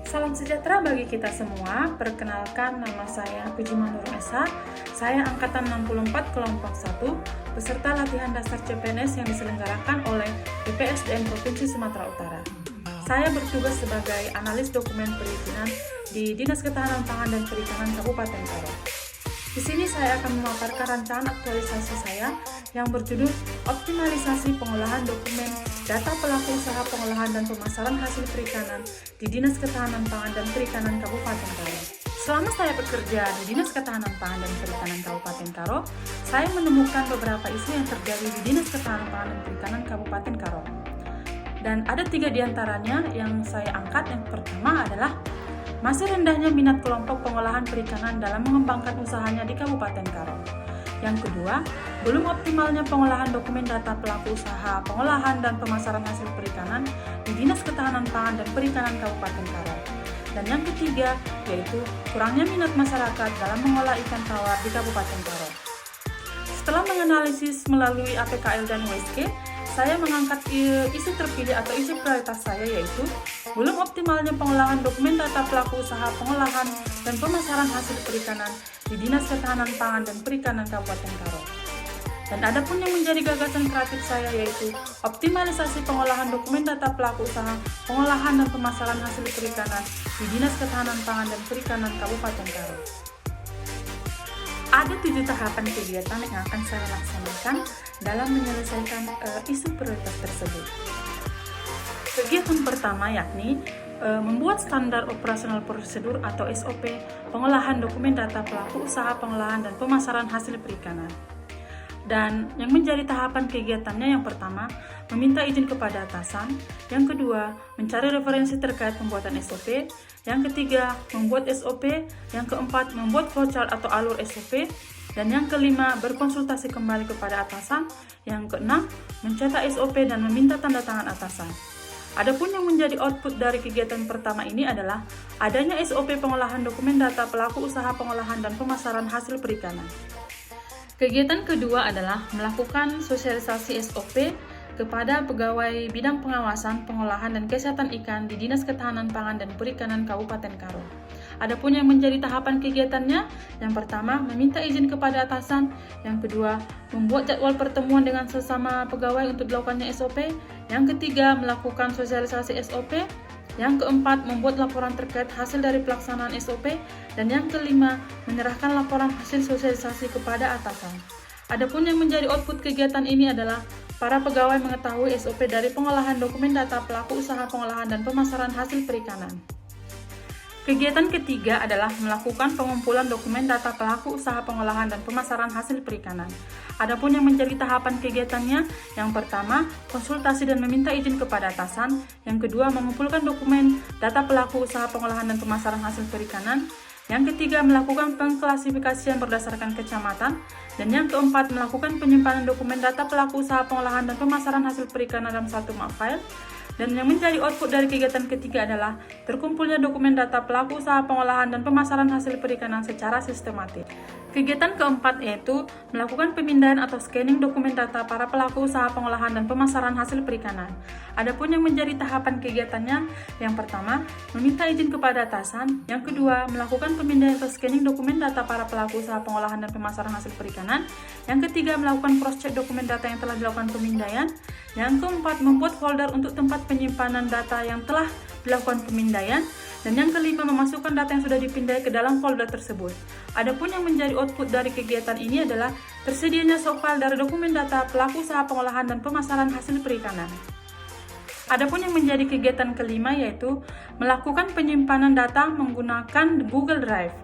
Salam sejahtera bagi kita semua. Perkenalkan, nama saya Puji Manurung Esa. Saya angkatan 64 kelompok 1, peserta latihan dasar CPNS yang diselenggarakan oleh BPSDM Provinsi Sumatera Utara. Saya bertugas sebagai analis dokumen perizinan di Dinas Ketahanan Pangan dan Perikanan Kabupaten Karo. Di sini saya akan memaparkan rancangan aktualisasi saya yang berjudul Optimalisasi Pengolahan Dokumen Data Pelaku Usaha Pengolahan dan Pemasaran Hasil Perikanan di Dinas Ketahanan Pangan dan Perikanan Kabupaten Karo. Selama saya bekerja di Dinas Ketahanan Pangan dan Perikanan Kabupaten Karo, saya menemukan beberapa isu yang terjadi di Dinas Ketahanan Pangan dan Perikanan Kabupaten Karo. Dan ada 3 diantaranya yang saya angkat. Yang pertama adalah masih rendahnya minat kelompok pengolahan perikanan dalam mengembangkan usahanya di Kabupaten Karo. Yang kedua, belum optimalnya pengolahan dokumen data pelaku usaha pengolahan dan pemasaran hasil perikanan di Dinas Ketahanan Pangan dan Perikanan Kabupaten Karo. Dan yang ketiga, yaitu kurangnya minat masyarakat dalam mengolah ikan tawar di Kabupaten Karo. Setelah menganalisis melalui APKL dan USG, saya mengangkat isu terpilih atau isu prioritas saya, yaitu belum optimalnya pengolahan dokumen data pelaku usaha pengolahan dan pemasaran hasil perikanan di Dinas Ketahanan Pangan dan Perikanan Kabupaten Karo. Dan ada pun yang menjadi gagasan kreatif saya, yaitu optimalisasi pengolahan dokumen data pelaku usaha pengolahan dan pemasaran hasil perikanan di Dinas Ketahanan Pangan dan Perikanan Kabupaten Karo. Ada 7 tahapan kegiatan yang akan saya laksanakan dalam menyelesaikan isu prioritas tersebut. Kegiatan pertama yakni membuat standar operasional prosedur atau SOP pengolahan dokumen data pelaku usaha pengolahan dan pemasaran hasil perikanan. Dan yang menjadi tahapan kegiatannya, yang pertama, meminta izin kepada atasan. Yang kedua, mencari referensi terkait pembuatan SOP. Yang ketiga, membuat SOP. Yang keempat, membuat flowchart atau alur SOP. Dan yang kelima, berkonsultasi kembali kepada atasan. Yang keenam, mencetak SOP dan meminta tanda tangan atasan. Adapun yang menjadi output dari kegiatan pertama ini adalah adanya SOP pengolahan dokumen data pelaku usaha pengolahan dan pemasaran hasil perikanan. Kegiatan kedua adalah melakukan sosialisasi SOP kepada pegawai bidang pengawasan, pengolahan, dan kesehatan ikan di Dinas Ketahanan Pangan dan Perikanan Kabupaten Karo. Adapun yang menjadi tahapan kegiatannya, yang pertama, meminta izin kepada atasan. Yang kedua, membuat jadwal pertemuan dengan sesama pegawai untuk dilakukannya SOP. Yang ketiga, melakukan sosialisasi SOP. Yang keempat, membuat laporan terkait hasil dari pelaksanaan SOP. Dan yang kelima, menyerahkan laporan hasil sosialisasi kepada atasan. Adapun yang menjadi output kegiatan ini adalah para pegawai mengetahui SOP dari pengolahan dokumen data pelaku usaha pengolahan dan pemasaran hasil perikanan. Kegiatan ketiga adalah melakukan pengumpulan dokumen data pelaku usaha pengolahan dan pemasaran hasil perikanan. Adapun yang menjadi tahapan kegiatannya, yang pertama, konsultasi dan meminta izin kepada atasan. Yang kedua, mengumpulkan dokumen data pelaku usaha pengolahan dan pemasaran hasil perikanan. Yang ketiga, melakukan pengklasifikasian berdasarkan kecamatan. Dan yang keempat, melakukan penyimpanan dokumen data pelaku usaha pengolahan dan pemasaran hasil perikanan dalam satu file. Dan yang menjadi output dari kegiatan ketiga adalah terkumpulnya dokumen data pelaku usaha pengolahan dan pemasaran hasil perikanan secara sistematis. Kegiatan keempat yaitu melakukan pemindahan atau scanning dokumen data para pelaku usaha pengolahan dan pemasaran hasil perikanan. Adapun yang menjadi tahapan kegiatannya, yang pertama, meminta izin kepada atasan. Yang kedua, melakukan pemindahan atau scanning dokumen data para pelaku usaha pengolahan dan pemasaran hasil perikanan. Yang ketiga, melakukan cross-check dokumen data yang telah dilakukan pemindaian. Yang keempat, membuat folder untuk tempat penyimpanan data yang telah dilakukan pemindaian. Dan yang kelima, memasukkan data yang sudah dipindai ke dalam folder tersebut. Adapun yang menjadi output dari kegiatan ini adalah tersedianya subfile dari dokumen data pelaku usaha pengolahan dan pemasaran hasil perikanan. Adapun yang menjadi kegiatan kelima yaitu melakukan penyimpanan data menggunakan Google Drive.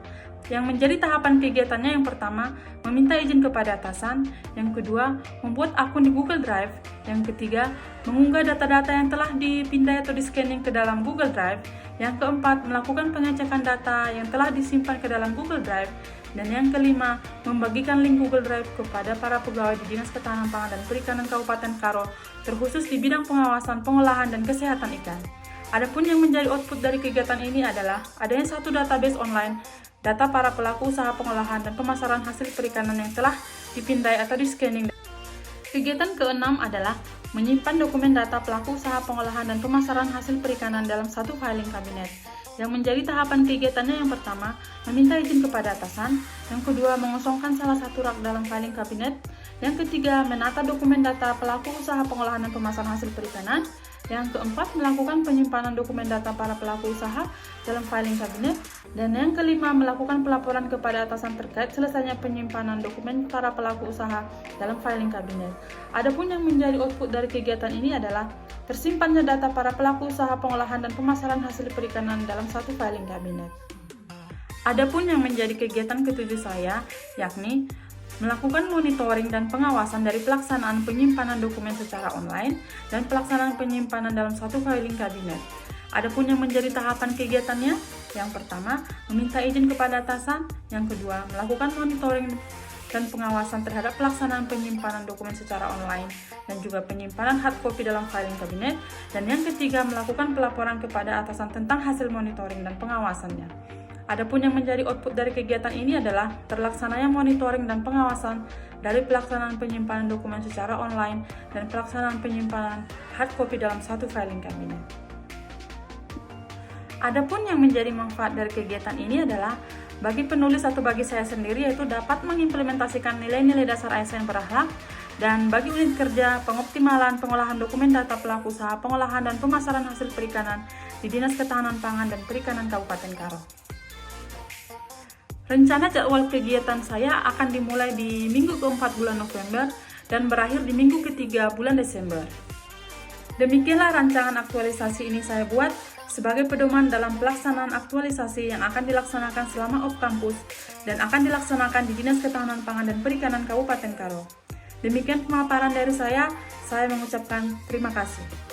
Yang menjadi tahapan kegiatannya, yang pertama, meminta izin kepada atasan. Yang kedua, membuat akun di Google Drive. Yang ketiga, mengunggah data-data yang telah dipindai atau di-scanning ke dalam Google Drive. Yang keempat, melakukan pengecekan data yang telah disimpan ke dalam Google Drive. Dan yang kelima, membagikan link Google Drive kepada para pegawai di Dinas Ketahanan Pangan dan Perikanan Kabupaten Karo, terkhusus di bidang pengawasan, pengolahan, dan kesehatan ikan. Adapun yang menjadi output dari kegiatan ini adalah adanya satu database online data para pelaku usaha pengolahan dan pemasaran hasil perikanan yang telah dipindai atau di-scanning. Kegiatan keenam adalah menyimpan dokumen data pelaku usaha pengolahan dan pemasaran hasil perikanan dalam satu filing kabinet. Yang menjadi tahapan kegiatannya yang pertama, meminta izin kepada atasan. Yang kedua, mengosongkan salah satu rak dalam filing kabinet. Yang ketiga, menata dokumen data pelaku usaha pengolahan dan pemasaran hasil perikanan. Yang keempat, melakukan penyimpanan dokumen data para pelaku usaha dalam filing kabinet. Dan yang kelima, melakukan pelaporan kepada atasan terkait selesainya penyimpanan dokumen para pelaku usaha dalam filing kabinet. Adapun yang menjadi output dari kegiatan ini adalah tersimpannya data para pelaku usaha pengolahan dan pemasaran hasil perikanan dalam satu filing kabinet. Adapun yang menjadi kegiatan ketujuh saya, yakni melakukan monitoring dan pengawasan dari pelaksanaan penyimpanan dokumen secara online dan pelaksanaan penyimpanan dalam satu filing kabinet. Adapun yang menjadi tahapan kegiatannya, yang pertama, meminta izin kepada atasan. Yang kedua, melakukan monitoring dan pengawasan terhadap pelaksanaan penyimpanan dokumen secara online dan juga penyimpanan hard copy dalam filing kabinet. Dan yang ketiga, melakukan pelaporan kepada atasan tentang hasil monitoring dan pengawasannya. Adapun yang menjadi output dari kegiatan ini adalah terlaksananya monitoring dan pengawasan dari pelaksanaan penyimpanan dokumen secara online dan pelaksanaan penyimpanan hard copy dalam satu filing kabinet. Adapun yang menjadi manfaat dari kegiatan ini adalah bagi penulis atau bagi saya sendiri, yaitu dapat mengimplementasikan nilai-nilai dasar ASN berakhlak, dan bagi unit kerja pengoptimalan pengolahan dokumen data pelaku usaha pengolahan dan pemasaran hasil perikanan di Dinas Ketahanan Pangan dan Perikanan Kabupaten Karo. Rencana jadwal kegiatan saya akan dimulai di minggu keempat bulan November dan berakhir di minggu ketiga bulan Desember. Demikianlah rancangan aktualisasi ini saya buat sebagai pedoman dalam pelaksanaan aktualisasi yang akan dilaksanakan selama off kampus dan akan dilaksanakan di Dinas Ketahanan Pangan dan Perikanan Kabupaten Karo. Demikian pemaparan dari saya mengucapkan terima kasih.